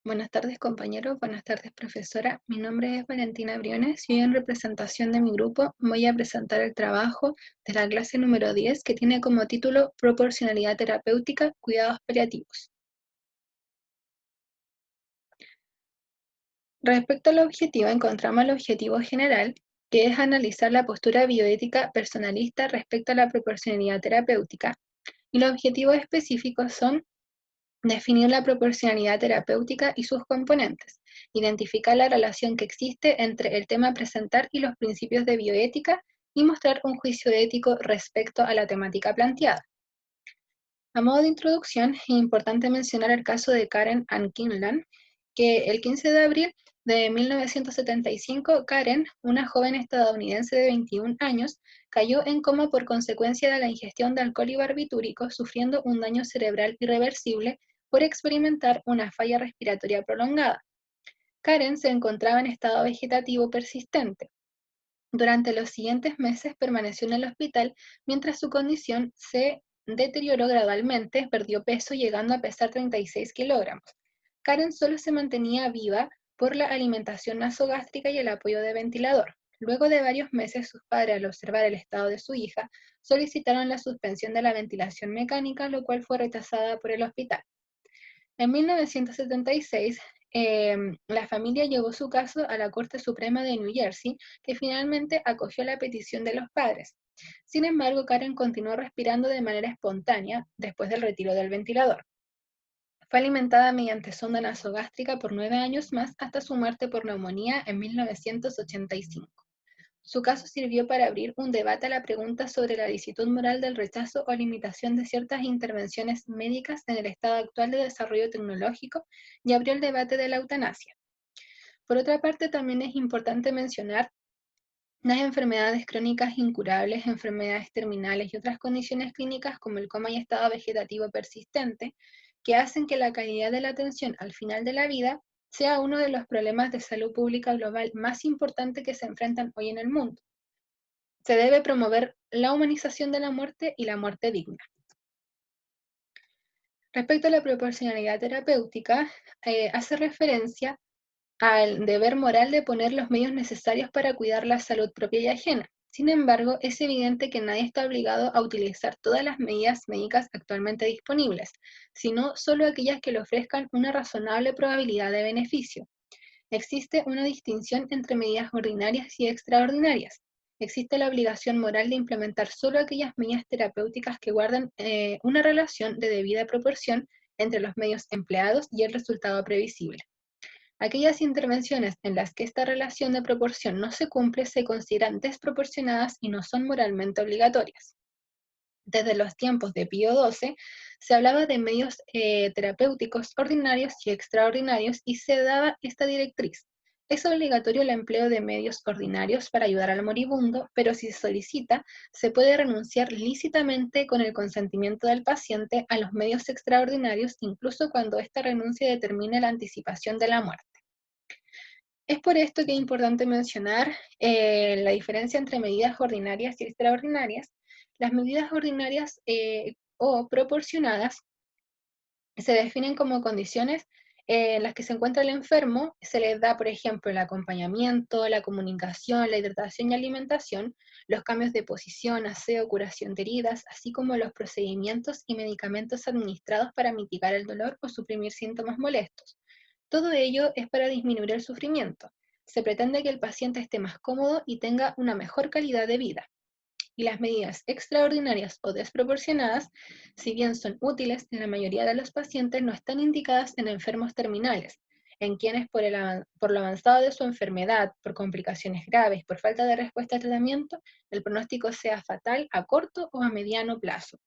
Buenas tardes, compañeros. Buenas tardes, profesora. Mi nombre es Valentina Briones y hoy en representación de mi grupo voy a presentar el trabajo de la clase número 10 que tiene como título Proporcionalidad terapéutica, cuidados paliativos. Respecto al objetivo, encontramos el objetivo general, que es analizar la postura bioética personalista respecto a la proporcionalidad terapéutica, y los objetivos específicos son definir la proporcionalidad terapéutica y sus componentes. Identificar la relación que existe entre el tema a presentar y los principios de bioética y mostrar un juicio ético respecto a la temática planteada. A modo de introducción, es importante mencionar el caso de Karen Ann Kinlan, que el 15 de abril de 1975, Karen, una joven estadounidense de 21 años, cayó en coma por consecuencia de la ingestión de alcohol y barbitúricos, sufriendo un daño cerebral irreversible por experimentar una falla respiratoria prolongada. Karen se encontraba en estado vegetativo persistente. Durante los siguientes meses permaneció en el hospital mientras su condición se deterioró gradualmente, perdió peso llegando a pesar 36 kilogramos. Karen solo se mantenía viva por la alimentación nasogástrica y el apoyo de ventilador. Luego de varios meses, sus padres, al observar el estado de su hija, solicitaron la suspensión de la ventilación mecánica, lo cual fue rechazada por el hospital. En 1976, la familia llevó su caso a la Corte Suprema de New Jersey, que finalmente acogió la petición de los padres. Sin embargo, Karen continuó respirando de manera espontánea después del retiro del ventilador. Fue alimentada mediante sonda nasogástrica por 9 años más hasta su muerte por neumonía en 1985. Su caso sirvió para abrir un debate a la pregunta sobre la licitud moral del rechazo o limitación de ciertas intervenciones médicas en el estado actual de desarrollo tecnológico y abrió el debate de la eutanasia. Por otra parte, también es importante mencionar las enfermedades crónicas incurables, enfermedades terminales y otras condiciones clínicas como el coma y estado vegetativo persistente, que hacen que la calidad de la atención al final de la vida sea uno de los problemas de salud pública global más importantes que se enfrentan hoy en el mundo. Se debe promover la humanización de la muerte y la muerte digna. Respecto a la proporcionalidad terapéutica, hace referencia al deber moral de poner los medios necesarios para cuidar la salud propia y ajena. Sin embargo, es evidente que nadie está obligado a utilizar todas las medidas médicas actualmente disponibles, sino solo aquellas que le ofrezcan una razonable probabilidad de beneficio. Existe una distinción entre medidas ordinarias y extraordinarias. Existe la obligación moral de implementar solo aquellas medidas terapéuticas que guardan una relación de debida proporción entre los medios empleados y el resultado previsible. Aquellas intervenciones en las que esta relación de proporción no se cumple se consideran desproporcionadas y no son moralmente obligatorias. Desde los tiempos de Pío XII se hablaba de medios terapéuticos ordinarios y extraordinarios y se daba esta directriz. Es obligatorio el empleo de medios ordinarios para ayudar al moribundo, pero si se solicita, se puede renunciar lícitamente con el consentimiento del paciente a los medios extraordinarios, incluso cuando esta renuncia determine la anticipación de la muerte. Es por esto que es importante mencionar la diferencia entre medidas ordinarias y extraordinarias. Las medidas ordinarias o proporcionadas se definen como condiciones en las que se encuentra el enfermo, se les da, por ejemplo, el acompañamiento, la comunicación, la hidratación y alimentación, los cambios de posición, aseo, curación de heridas, así como los procedimientos y medicamentos administrados para mitigar el dolor o suprimir síntomas molestos. Todo ello es para disminuir el sufrimiento. Se pretende que el paciente esté más cómodo y tenga una mejor calidad de vida. Y las medidas extraordinarias o desproporcionadas, si bien son útiles, en la mayoría de los pacientes no están indicadas en enfermos terminales, en quienes por lo avanzado de su enfermedad, por complicaciones graves, por falta de respuesta al tratamiento, el pronóstico sea fatal a corto o a mediano plazo.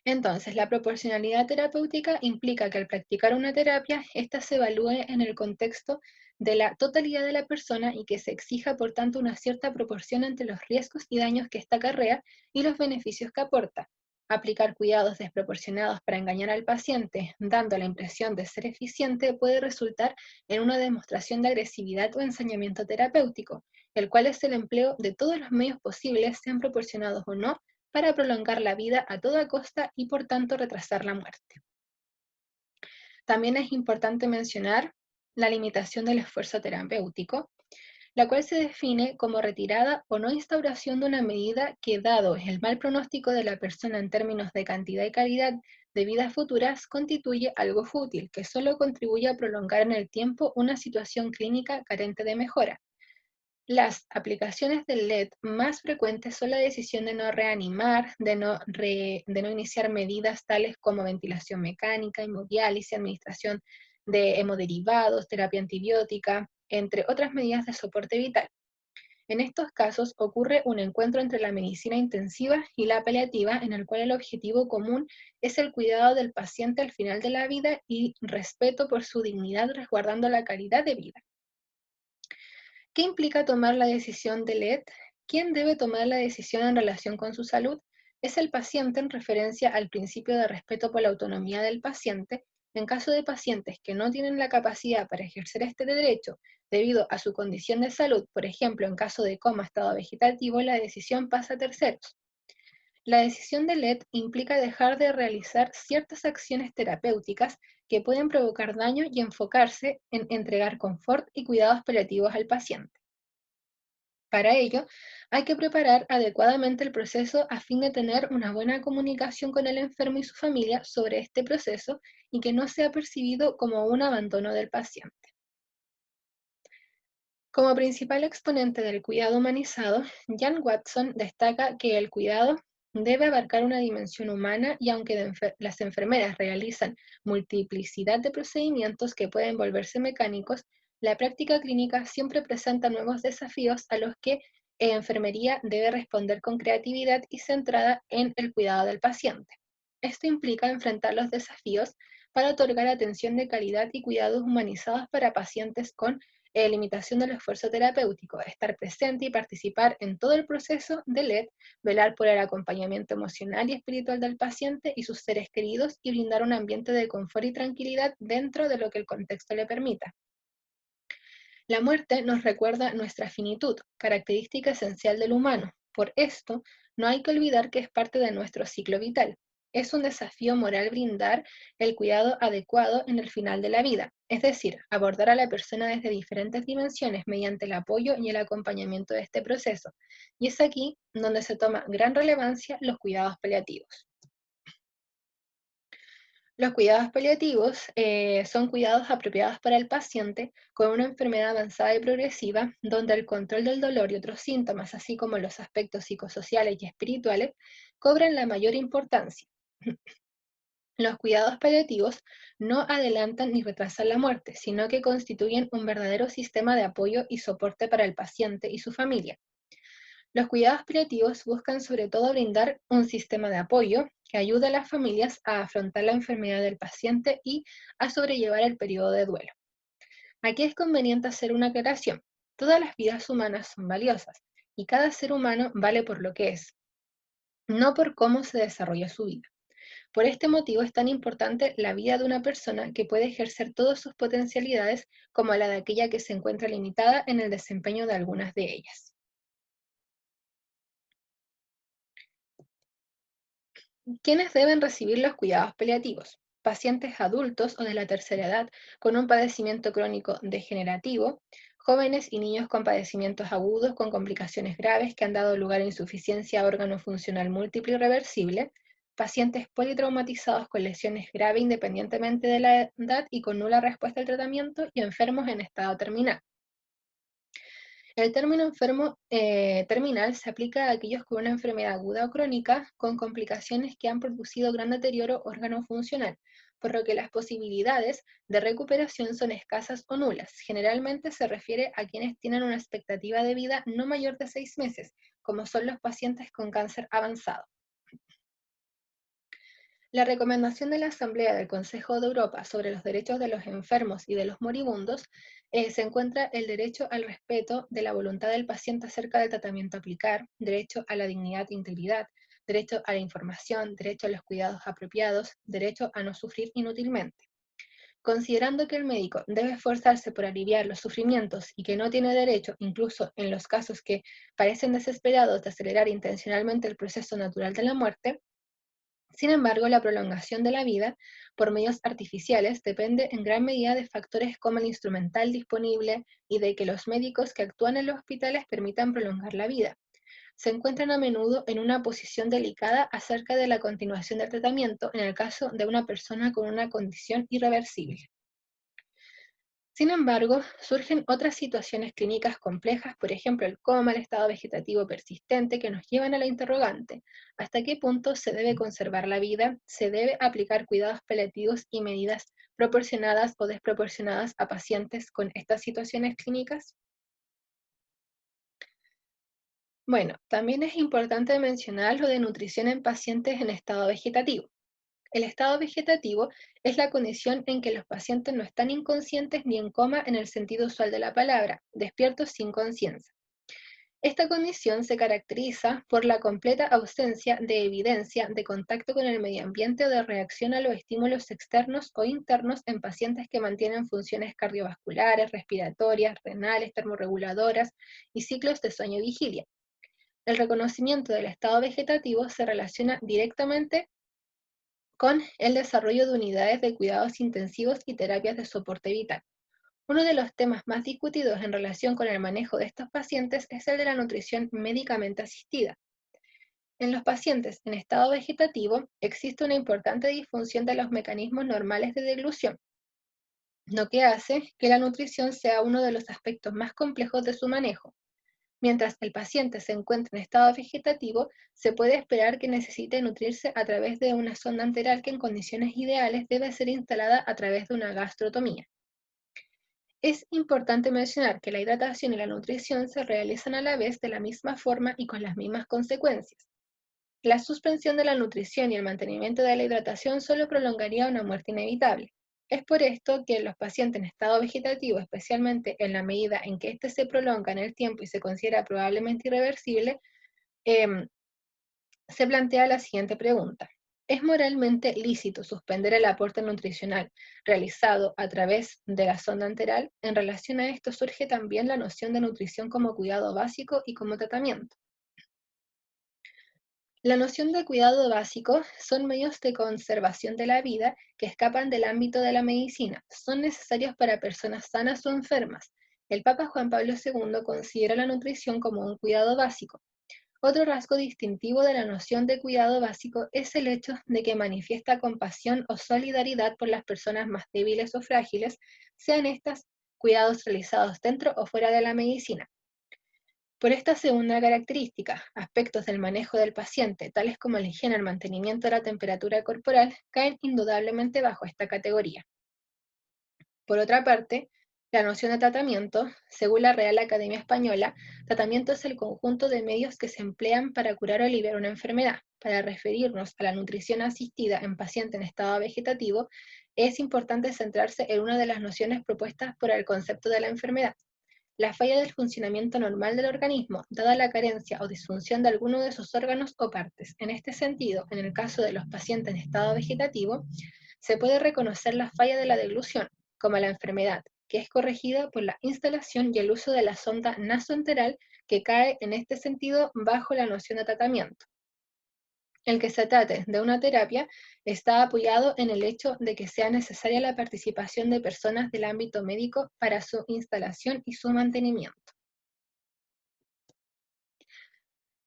Entonces, la proporcionalidad terapéutica implica que al practicar una terapia, ésta se evalúe en el contexto de la totalidad de la persona y que se exija, por tanto, una cierta proporción entre los riesgos y daños que esta acarrea y los beneficios que aporta. Aplicar cuidados desproporcionados para engañar al paciente, dando la impresión de ser eficiente, puede resultar en una demostración de agresividad o ensañamiento terapéutico, el cual es el empleo de todos los medios posibles, sean proporcionados o no, para prolongar la vida a toda costa y por tanto retrasar la muerte. También es importante mencionar la limitación del esfuerzo terapéutico, la cual se define como retirada o no instauración de una medida que, dado el mal pronóstico de la persona en términos de cantidad y calidad de vidas futuras, constituye algo fútil, que solo contribuye a prolongar en el tiempo una situación clínica carente de mejora. Las aplicaciones del LED más frecuentes son la decisión de no reanimar, de no iniciar medidas tales como ventilación mecánica, hemodiálisis, administración de hemoderivados, terapia antibiótica, entre otras medidas de soporte vital. En estos casos ocurre un encuentro entre la medicina intensiva y la paliativa, en el cual el objetivo común es el cuidado del paciente al final de la vida y respeto por su dignidad, resguardando la calidad de vida. ¿Qué implica tomar la decisión de LED? ¿Quién debe tomar la decisión en relación con su salud? Es el paciente, en referencia al principio de respeto por la autonomía del paciente. En caso de pacientes que no tienen la capacidad para ejercer este derecho debido a su condición de salud, por ejemplo, en caso de coma, estado vegetativo, la decisión pasa a terceros. La decisión de LED implica dejar de realizar ciertas acciones terapéuticas que pueden provocar daño y enfocarse en entregar confort y cuidados paliativos al paciente. Para ello, hay que preparar adecuadamente el proceso a fin de tener una buena comunicación con el enfermo y su familia sobre este proceso y que no sea percibido como un abandono del paciente. Como principal exponente del cuidado humanizado, Jan Watson destaca que el cuidado debe abarcar una dimensión humana y aunque las enfermeras realizan multiplicidad de procedimientos que pueden volverse mecánicos, la práctica clínica siempre presenta nuevos desafíos a los que enfermería debe responder con creatividad y centrada en el cuidado del paciente. Esto implica enfrentar los desafíos para otorgar atención de calidad y cuidados humanizados para pacientes con limitación del esfuerzo terapéutico, estar presente y participar en todo el proceso de LED, velar por el acompañamiento emocional y espiritual del paciente y sus seres queridos y brindar un ambiente de confort y tranquilidad dentro de lo que el contexto le permita. La muerte nos recuerda nuestra finitud, característica esencial del humano. Por esto, no hay que olvidar que es parte de nuestro ciclo vital. Es un desafío moral brindar el cuidado adecuado en el final de la vida, es decir, abordar a la persona desde diferentes dimensiones mediante el apoyo y el acompañamiento de este proceso. Y es aquí donde se toma gran relevancia los cuidados paliativos. Los cuidados paliativos son cuidados apropiados para el paciente con una enfermedad avanzada y progresiva, donde el control del dolor y otros síntomas, así como los aspectos psicosociales y espirituales, cobran la mayor importancia. Los cuidados paliativos no adelantan ni retrasan la muerte, sino que constituyen un verdadero sistema de apoyo y soporte para el paciente y su familia. Los cuidados paliativos buscan sobre todo brindar un sistema de apoyo que ayude a las familias a afrontar la enfermedad del paciente y a sobrellevar el periodo de duelo. Aquí es conveniente hacer una aclaración. Todas las vidas humanas son valiosas y cada ser humano vale por lo que es, no por cómo se desarrolla su vida. Por este motivo es tan importante la vida de una persona que puede ejercer todas sus potencialidades como la de aquella que se encuentra limitada en el desempeño de algunas de ellas. ¿Quiénes deben recibir los cuidados paliativos? Pacientes adultos o de la tercera edad con un padecimiento crónico degenerativo, jóvenes y niños con padecimientos agudos con complicaciones graves que han dado lugar a insuficiencia a órgano funcional múltiple y reversible, pacientes politraumatizados con lesiones graves independientemente de la edad y con nula respuesta al tratamiento y enfermos en estado terminal. El término enfermo terminal se aplica a aquellos con una enfermedad aguda o crónica con complicaciones que han producido gran deterioro órgano funcional, por lo que las posibilidades de recuperación son escasas o nulas. Generalmente se refiere a quienes tienen una expectativa de vida no mayor de 6 meses, como son los pacientes con cáncer avanzado. La recomendación de la Asamblea del Consejo de Europa sobre los derechos de los enfermos y de los moribundos se encuentra el derecho al respeto de la voluntad del paciente acerca del tratamiento a aplicar, derecho a la dignidad e integridad, derecho a la información, derecho a los cuidados apropiados, derecho a no sufrir inútilmente. Considerando que el médico debe esforzarse por aliviar los sufrimientos y que no tiene derecho, incluso en los casos que parecen desesperados, de acelerar intencionalmente el proceso natural de la muerte, Sin embargo, la prolongación de la vida por medios artificiales depende en gran medida de factores como el instrumental disponible y de que los médicos que actúan en los hospitales permitan prolongar la vida. Se encuentran a menudo en una posición delicada acerca de la continuación del tratamiento en el caso de una persona con una condición irreversible. Sin embargo, surgen otras situaciones clínicas complejas, por ejemplo, el coma, el estado vegetativo persistente, que nos llevan a la interrogante: ¿hasta qué punto se debe conservar la vida? ¿Se debe aplicar cuidados paliativos y medidas proporcionadas o desproporcionadas a pacientes con estas situaciones clínicas? Bueno, también es importante mencionar lo de nutrición en pacientes en estado vegetativo. El estado vegetativo es la condición en que los pacientes no están inconscientes ni en coma en el sentido usual de la palabra, despiertos sin conciencia. Esta condición se caracteriza por la completa ausencia de evidencia de contacto con el medio ambiente o de reacción a los estímulos externos o internos en pacientes que mantienen funciones cardiovasculares, respiratorias, renales, termorreguladoras y ciclos de sueño-vigilia. El reconocimiento del estado vegetativo se relaciona directamente con el desarrollo de unidades de cuidados intensivos y terapias de soporte vital. Uno de los temas más discutidos en relación con el manejo de estos pacientes es el de la nutrición médicamente asistida. En los pacientes en estado vegetativo existe una importante disfunción de los mecanismos normales de deglución, lo que hace que la nutrición sea uno de los aspectos más complejos de su manejo. Mientras el paciente se encuentra en estado vegetativo, se puede esperar que necesite nutrirse a través de una sonda enteral que en condiciones ideales debe ser instalada a través de una gastrotomía. Es importante mencionar que la hidratación y la nutrición se realizan a la vez de la misma forma y con las mismas consecuencias. La suspensión de la nutrición y el mantenimiento de la hidratación solo prolongaría una muerte inevitable. Es por esto que los pacientes en estado vegetativo, especialmente en la medida en que éste se prolonga en el tiempo y se considera probablemente irreversible, em, se plantea la siguiente pregunta: ¿es moralmente lícito suspender el aporte nutricional realizado a través de la sonda enteral? En relación a esto surge también la noción de nutrición como cuidado básico y como tratamiento. La noción de cuidado básico son medios de conservación de la vida que escapan del ámbito de la medicina. Son necesarios para personas sanas o enfermas. El Papa Juan Pablo II considera la nutrición como un cuidado básico. Otro rasgo distintivo de la noción de cuidado básico es el hecho de que manifiesta compasión o solidaridad por las personas más débiles o frágiles, sean estas cuidados realizados dentro o fuera de la medicina. Por esta segunda característica, aspectos del manejo del paciente, tales como la higiene o el mantenimiento de la temperatura corporal, caen indudablemente bajo esta categoría. Por otra parte, la noción de tratamiento, según la Real Academia Española, tratamiento es el conjunto de medios que se emplean para curar o aliviar una enfermedad. Para referirnos a la nutrición asistida en paciente en estado vegetativo, es importante centrarse en una de las nociones propuestas por el concepto de la enfermedad: la falla del funcionamiento normal del organismo, dada la carencia o disfunción de alguno de sus órganos o partes. En este sentido, en el caso de los pacientes en estado vegetativo, se puede reconocer la falla de la deglución como la enfermedad, que es corregida por la instalación y el uso de la sonda nasoenteral, que cae en este sentido bajo la noción de tratamiento. El que se trate de una terapia está apoyado en el hecho de que sea necesaria la participación de personas del ámbito médico para su instalación y su mantenimiento.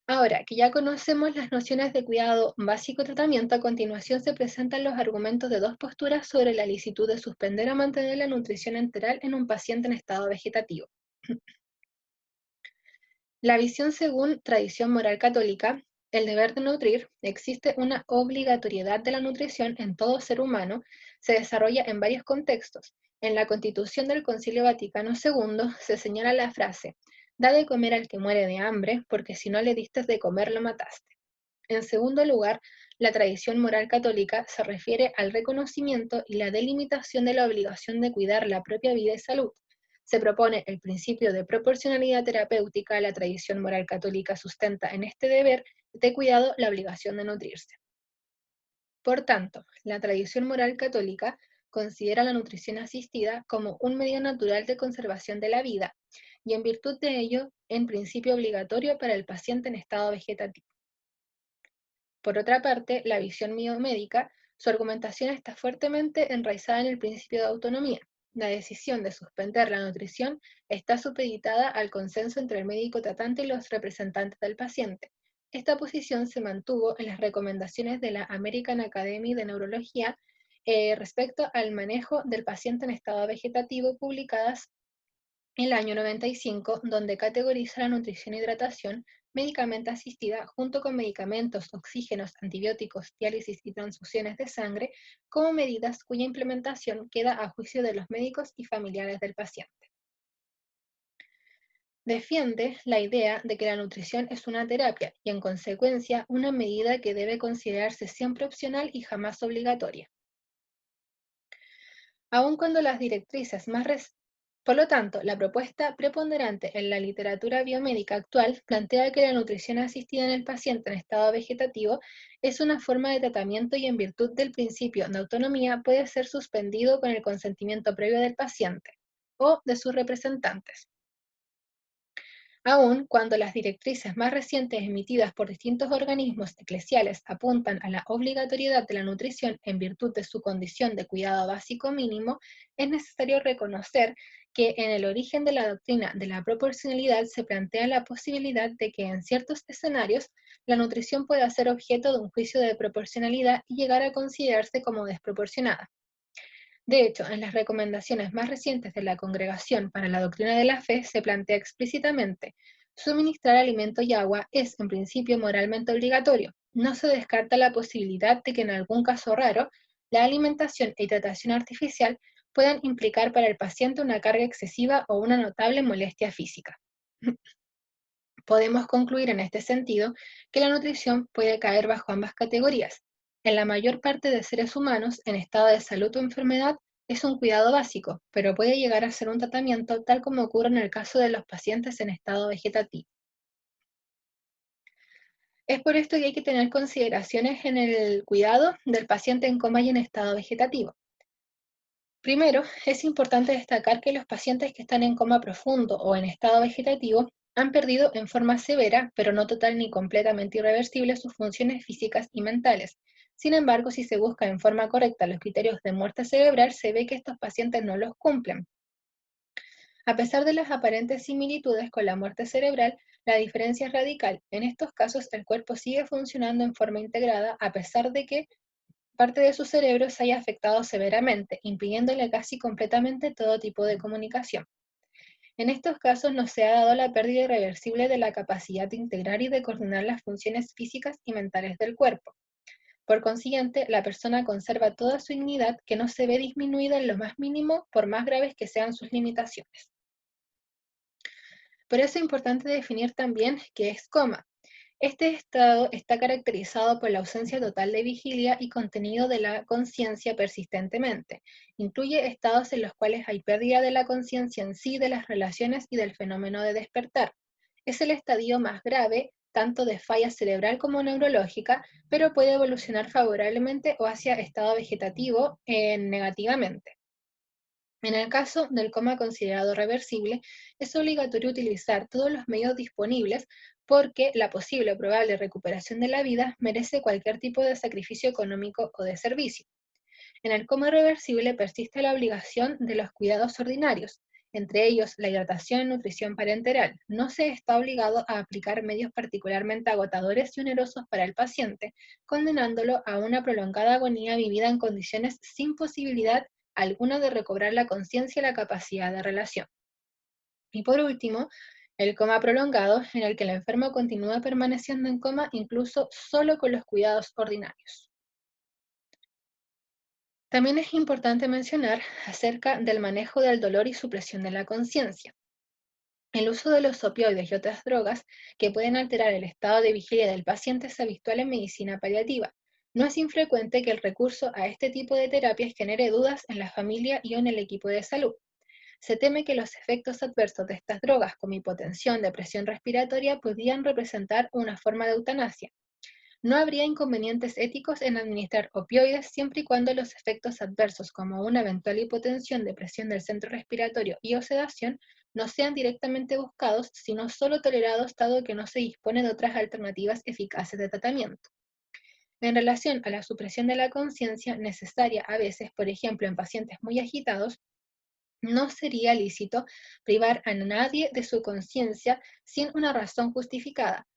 Ahora que ya conocemos las nociones de cuidado básico y tratamiento, a continuación se presentan los argumentos de dos posturas sobre la licitud de suspender o mantener la nutrición enteral en un paciente en estado vegetativo. La visión según tradición moral católica, el deber de nutrir, existe una obligatoriedad de la nutrición en todo ser humano, se desarrolla en varios contextos. En la Constitución del Concilio Vaticano II se señala la frase: da de comer al que muere de hambre, porque si no le diste de comer lo mataste. En segundo lugar, la tradición moral católica se refiere al reconocimiento y la delimitación de la obligación de cuidar la propia vida y salud. Se propone el principio de proporcionalidad terapéutica. La tradición moral católica sustenta en este deber de cuidado la obligación de nutrirse. Por tanto, la tradición moral católica considera la nutrición asistida como un medio natural de conservación de la vida y, en virtud de ello, en principio obligatorio para el paciente en estado vegetativo. Por otra parte, la visión biomédica, su argumentación está fuertemente enraizada en el principio de autonomía. La decisión de suspender la nutrición está supeditada al consenso entre el médico tratante y los representantes del paciente. Esta posición se mantuvo en las recomendaciones de la American Academy de Neurología respecto al manejo del paciente en estado vegetativo, publicadas en el año 95, donde categoriza la nutrición e hidratación médicamente asistida junto con medicamentos, oxígenos, antibióticos, diálisis y transfusiones de sangre como medidas cuya implementación queda a juicio de los médicos y familiares del paciente. Defiende la idea de que la nutrición es una terapia y, en consecuencia, una medida que debe considerarse siempre opcional y jamás obligatoria. Aun cuando las directrices más Por lo tanto, la propuesta preponderante en la literatura biomédica actual plantea que la nutrición asistida en el paciente en estado vegetativo es una forma de tratamiento y, en virtud del principio de autonomía, puede ser suspendido con el consentimiento previo del paciente o de sus representantes. Aun cuando las directrices más recientes emitidas por distintos organismos eclesiales apuntan a la obligatoriedad de la nutrición en virtud de su condición de cuidado básico mínimo, es necesario reconocer que en el origen de la doctrina de la proporcionalidad se plantea la posibilidad de que en ciertos escenarios la nutrición pueda ser objeto de un juicio de proporcionalidad y llegar a considerarse como desproporcionada. De hecho, en las recomendaciones más recientes de la Congregación para la Doctrina de la Fe se plantea explícitamente: suministrar alimento y agua es en principio moralmente obligatorio. No se descarta la posibilidad de que en algún caso raro, la alimentación e hidratación artificial puedan implicar para el paciente una carga excesiva o una notable molestia física. Podemos concluir en este sentido que la nutrición puede caer bajo ambas categorías. En la mayor parte de seres humanos en estado de salud o enfermedad es un cuidado básico, pero puede llegar a ser un tratamiento, tal como ocurre en el caso de los pacientes en estado vegetativo. Es por esto que hay que tener consideraciones en el cuidado del paciente en coma y en estado vegetativo. Primero, es importante destacar que los pacientes que están en coma profundo o en estado vegetativo han perdido en forma severa, pero no total ni completamente irreversible, sus funciones físicas y mentales. Sin embargo, si se busca en forma correcta los criterios de muerte cerebral, se ve que estos pacientes no los cumplen. A pesar de las aparentes similitudes con la muerte cerebral, la diferencia es radical. En estos casos, el cuerpo sigue funcionando en forma integrada a pesar de que parte de su cerebro se haya afectado severamente, impidiéndole casi completamente todo tipo de comunicación. En estos casos no se ha dado la pérdida irreversible de la capacidad de integrar y de coordinar las funciones físicas y mentales del cuerpo. Por consiguiente, la persona conserva toda su dignidad, que no se ve disminuida en lo más mínimo por más graves que sean sus limitaciones. Por eso es importante definir también qué es coma. Este estado está caracterizado por la ausencia total de vigilia y contenido de la conciencia persistentemente. Incluye estados en los cuales hay pérdida de la conciencia en sí, de las relaciones y del fenómeno de despertar. Es el estadio más grave, tanto de falla cerebral como neurológica, pero puede evolucionar favorablemente o hacia estado vegetativo negativamente. En el caso del coma considerado reversible, es obligatorio utilizar todos los medios disponibles porque la posible o probable recuperación de la vida merece cualquier tipo de sacrificio económico o de servicio. En el coma irreversible persiste la obligación de los cuidados ordinarios, entre ellos la hidratación y nutrición parenteral. No se está obligado a aplicar medios particularmente agotadores y onerosos para el paciente, condenándolo a una prolongada agonía vivida en condiciones sin posibilidad alguna de recobrar la conciencia y la capacidad de relación. Y por último, el coma prolongado, en el que el enfermo continúa permaneciendo en coma incluso solo con los cuidados ordinarios. También es importante mencionar acerca del manejo del dolor y supresión de la conciencia. El uso de los opioides y otras drogas que pueden alterar el estado de vigilia del paciente es habitual en medicina paliativa. No es infrecuente que el recurso a este tipo de terapias genere dudas en la familia y en el equipo de salud. Se teme que los efectos adversos de estas drogas, como hipotensión, depresión respiratoria, podrían representar una forma de eutanasia. No habría inconvenientes éticos en administrar opioides siempre y cuando los efectos adversos, como una eventual hipotensión, depresión del centro respiratorio y o sedación, no sean directamente buscados, sino solo tolerados, dado que no se dispone de otras alternativas eficaces de tratamiento. En relación a la supresión de la conciencia necesaria a veces, por ejemplo, en pacientes muy agitados, no sería lícito privar a nadie de su conciencia sin una razón justificada.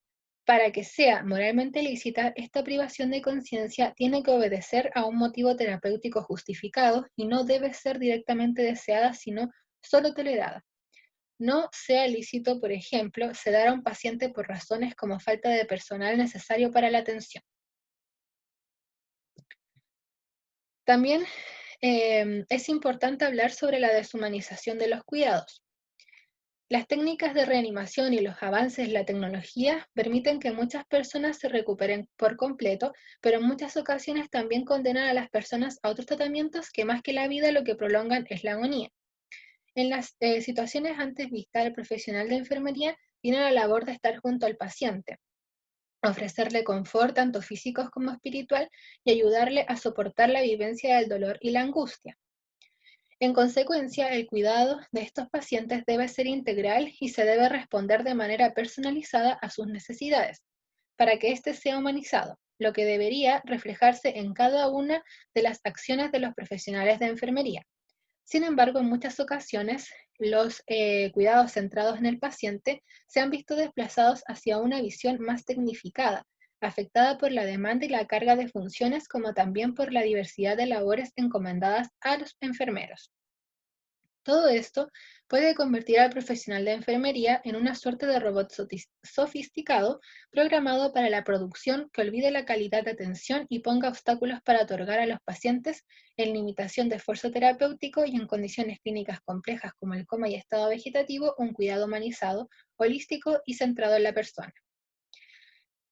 Para que sea moralmente lícita, esta privación de conciencia tiene que obedecer a un motivo terapéutico justificado y no debe ser directamente deseada, sino solo tolerada. No sea lícito, por ejemplo, sedar a un paciente por razones como falta de personal necesario para la atención. También es importante hablar sobre la deshumanización de los cuidados. Las técnicas de reanimación y los avances en la tecnología permiten que muchas personas se recuperen por completo, pero en muchas ocasiones también condenan a las personas a otros tratamientos que más que la vida lo que prolongan es la agonía. En las situaciones antes vistas, el profesional de enfermería tiene la labor de estar junto al paciente, ofrecerle confort tanto físico como espiritual y ayudarle a soportar la vivencia del dolor y la angustia. En consecuencia, el cuidado de estos pacientes debe ser integral y se debe responder de manera personalizada a sus necesidades, para que éste sea humanizado, lo que debería reflejarse en cada una de las acciones de los profesionales de enfermería. Sin embargo, en muchas ocasiones, los cuidados centrados en el paciente se han visto desplazados hacia una visión más tecnificada, afectada por la demanda y la carga de funciones, como también por la diversidad de labores encomendadas a los enfermeros. Todo esto puede convertir al profesional de enfermería en una suerte de robot sofisticado programado para la producción que olvide la calidad de atención y ponga obstáculos para otorgar a los pacientes en limitación de esfuerzo terapéutico y en condiciones clínicas complejas como el coma y estado vegetativo un cuidado humanizado, holístico y centrado en la persona.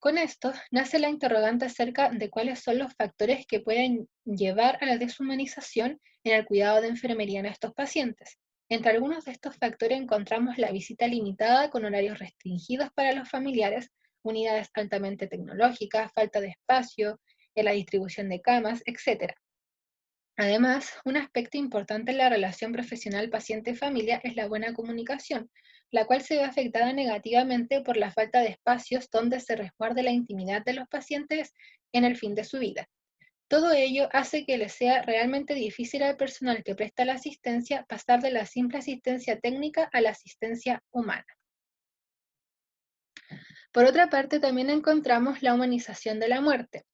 Con esto nace la interrogante acerca de cuáles son los factores que pueden llevar a la deshumanización en el cuidado de enfermería en estos pacientes. Entre algunos de estos factores encontramos la visita limitada con horarios restringidos para los familiares, unidades altamente tecnológicas, falta de espacio, en la distribución de camas, etc. Además, un aspecto importante en la relación profesional paciente-familia es la buena comunicación, la cual se ve afectada negativamente por la falta de espacios donde se resguarde la intimidad de los pacientes en el fin de su vida. Todo ello hace que le sea realmente difícil al personal que presta la asistencia pasar de la simple asistencia técnica a la asistencia humana. Por otra parte, también encontramos la humanización de la muerte.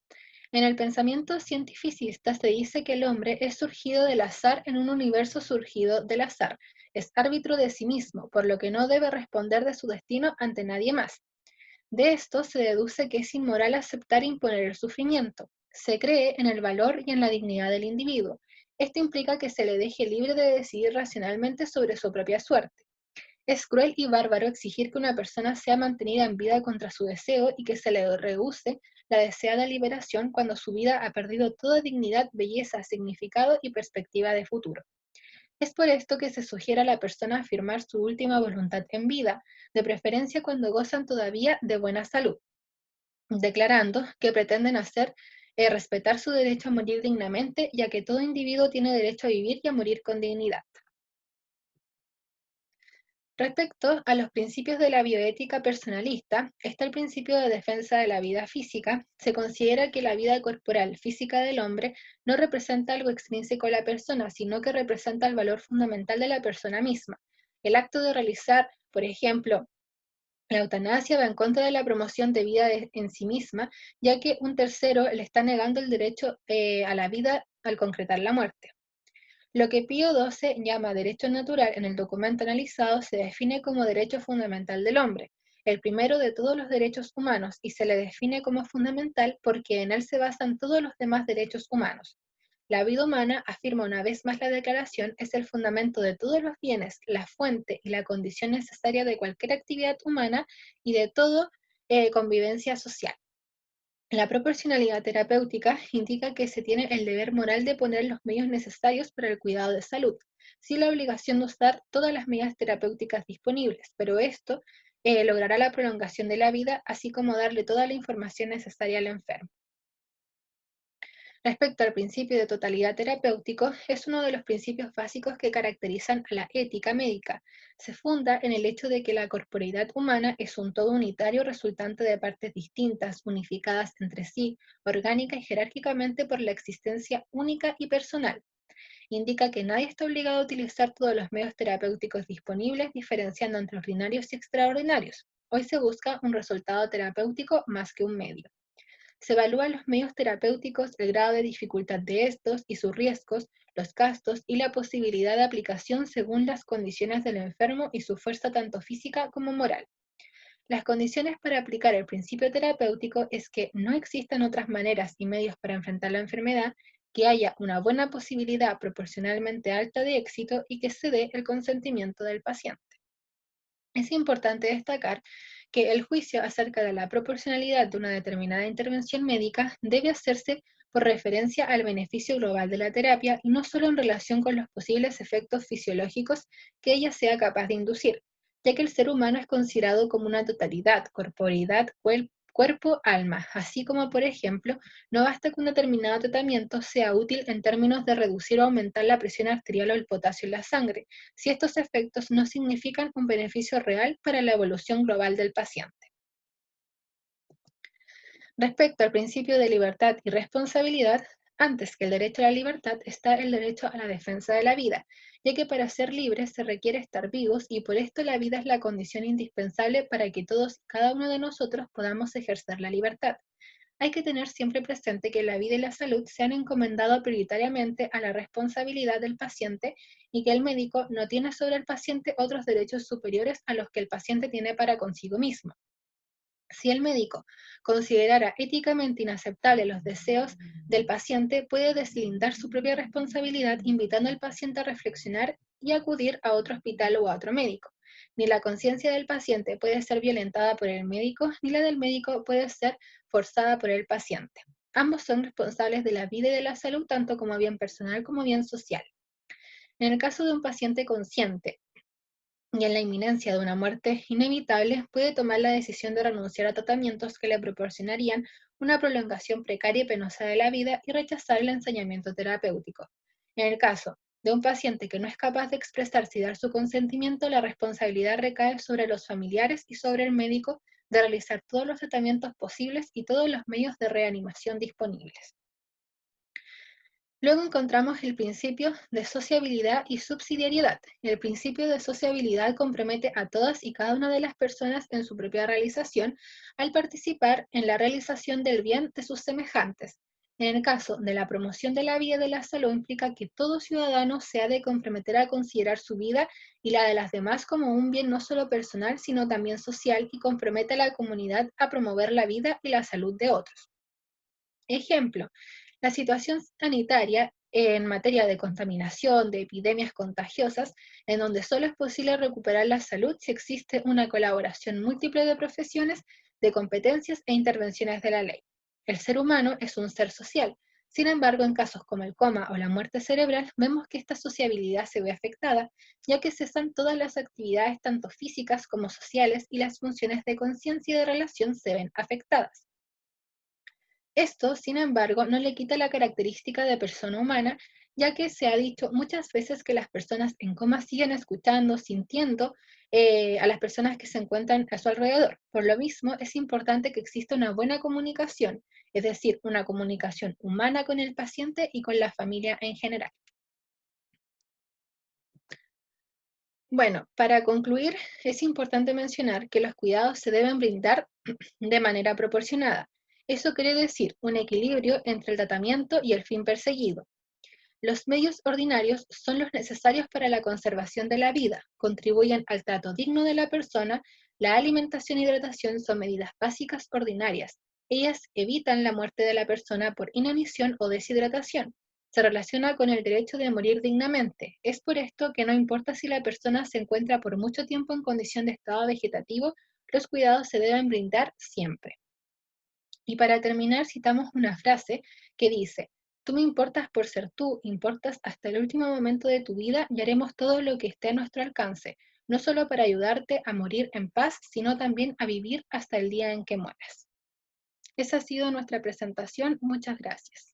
En el pensamiento cientificista se dice que el hombre es surgido del azar en un universo surgido del azar. Es árbitro de sí mismo, por lo que no debe responder de su destino ante nadie más. De esto se deduce que es inmoral aceptar e imponer el sufrimiento. Se cree en el valor y en la dignidad del individuo. Esto implica que se le deje libre de decidir racionalmente sobre su propia suerte. Es cruel y bárbaro exigir que una persona sea mantenida en vida contra su deseo y que se le rehúse la deseada liberación cuando su vida ha perdido toda dignidad, belleza, significado y perspectiva de futuro. Es por esto que se sugiere a la persona afirmar su última voluntad en vida, de preferencia cuando gozan todavía de buena salud, declarando que pretenden hacer respetar su derecho a morir dignamente, ya que todo individuo tiene derecho a vivir y a morir con dignidad. Respecto a los principios de la bioética personalista, está el principio de defensa de la vida física. Se considera que la vida corporal física del hombre no representa algo extrínseco a la persona, sino que representa el valor fundamental de la persona misma. El acto de realizar, por ejemplo, la eutanasia va en contra de la promoción de vida en sí misma, ya que un tercero le está negando el derecho a la vida al concretar la muerte. Lo que Pío XII llama derecho natural en el documento analizado se define como derecho fundamental del hombre, el primero de todos los derechos humanos, y se le define como fundamental porque en él se basan todos los demás derechos humanos. La vida humana, afirma una vez más la declaración, es el fundamento de todos los bienes, la fuente y la condición necesaria de cualquier actividad humana y de toda convivencia social. La proporcionalidad terapéutica indica que se tiene el deber moral de poner los medios necesarios para el cuidado de salud, sin la obligación de usar todas las medidas terapéuticas disponibles, pero esto logrará la prolongación de la vida, así como darle toda la información necesaria al enfermo. Respecto al principio de totalidad terapéutico, es uno de los principios básicos que caracterizan a la ética médica. Se funda en el hecho de que la corporeidad humana es un todo unitario resultante de partes distintas, unificadas entre sí, orgánica y jerárquicamente por la existencia única y personal. Indica que nadie está obligado a utilizar todos los medios terapéuticos disponibles, diferenciando entre ordinarios y extraordinarios. Hoy se busca un resultado terapéutico más que un medio. Se evalúan los medios terapéuticos, el grado de dificultad de estos y sus riesgos, los gastos y la posibilidad de aplicación según las condiciones del enfermo y su fuerza tanto física como moral. Las condiciones para aplicar el principio terapéutico es que no existan otras maneras y medios para enfrentar la enfermedad, que haya una buena posibilidad proporcionalmente alta de éxito y que se dé el consentimiento del paciente. Es importante destacar que el juicio acerca de la proporcionalidad de una determinada intervención médica debe hacerse por referencia al beneficio global de la terapia y no solo en relación con los posibles efectos fisiológicos que ella sea capaz de inducir, ya que el ser humano es considerado como una totalidad, corporeidad, cuerpo, alma, así como, por ejemplo, no basta que un determinado tratamiento sea útil en términos de reducir o aumentar la presión arterial o el potasio en la sangre, si estos efectos no significan un beneficio real para la evolución global del paciente. Respecto al principio de libertad y responsabilidad, antes que el derecho a la libertad está el derecho a la defensa de la vida, ya que para ser libres se requiere estar vivos y por esto la vida es la condición indispensable para que todos y cada uno de nosotros podamos ejercer la libertad. Hay que tener siempre presente que la vida y la salud se han encomendado prioritariamente a la responsabilidad del paciente y que el médico no tiene sobre el paciente otros derechos superiores a los que el paciente tiene para consigo mismo. Si el médico considerara éticamente inaceptables los deseos del paciente, puede deslindar su propia responsabilidad invitando al paciente a reflexionar y acudir a otro hospital o a otro médico. Ni la conciencia del paciente puede ser violentada por el médico, ni la del médico puede ser forzada por el paciente. Ambos son responsables de la vida y de la salud, tanto como bien personal como bien social. En el caso de un paciente consciente, y en la inminencia de una muerte inevitable, puede tomar la decisión de renunciar a tratamientos que le proporcionarían una prolongación precaria y penosa de la vida y rechazar el ensañamiento terapéutico. En el caso de un paciente que no es capaz de expresarse y dar su consentimiento, la responsabilidad recae sobre los familiares y sobre el médico de realizar todos los tratamientos posibles y todos los medios de reanimación disponibles. Luego encontramos el principio de sociabilidad y subsidiariedad. El principio de sociabilidad compromete a todas y cada una de las personas en su propia realización al participar en la realización del bien de sus semejantes. En el caso de la promoción de la vida y de la salud implica que todo ciudadano se ha de comprometer a considerar su vida y la de las demás como un bien no solo personal, sino también social y compromete a la comunidad a promover la vida y la salud de otros. Ejemplo, la situación sanitaria en materia de contaminación, de epidemias contagiosas, en donde solo es posible recuperar la salud si existe una colaboración múltiple de profesiones, de competencias e intervenciones de la ley. El ser humano es un ser social. Sin embargo, en casos como el coma o la muerte cerebral, vemos que esta sociabilidad se ve afectada, ya que cesan todas las actividades tanto físicas como sociales y las funciones de conciencia y de relación se ven afectadas. Esto, sin embargo, no le quita la característica de persona humana, ya que se ha dicho muchas veces que las personas en coma siguen escuchando, sintiendo a las personas que se encuentran a su alrededor. Por lo mismo, es importante que exista una buena comunicación, es decir, una comunicación humana con el paciente y con la familia en general. Bueno, para concluir, es importante mencionar que los cuidados se deben brindar de manera proporcionada. Eso quiere decir un equilibrio entre el tratamiento y el fin perseguido. Los medios ordinarios son los necesarios para la conservación de la vida, contribuyen al trato digno de la persona, la alimentación y hidratación son medidas básicas ordinarias. Ellas evitan la muerte de la persona por inanición o deshidratación. Se relaciona con el derecho de morir dignamente. Es por esto que no importa si la persona se encuentra por mucho tiempo en condición de estado vegetativo, los cuidados se deben brindar siempre. Y para terminar, citamos una frase que dice, tú me importas por ser tú, importas hasta el último momento de tu vida y haremos todo lo que esté a nuestro alcance, no solo para ayudarte a morir en paz, sino también a vivir hasta el día en que mueras. Esa ha sido nuestra presentación. Muchas gracias.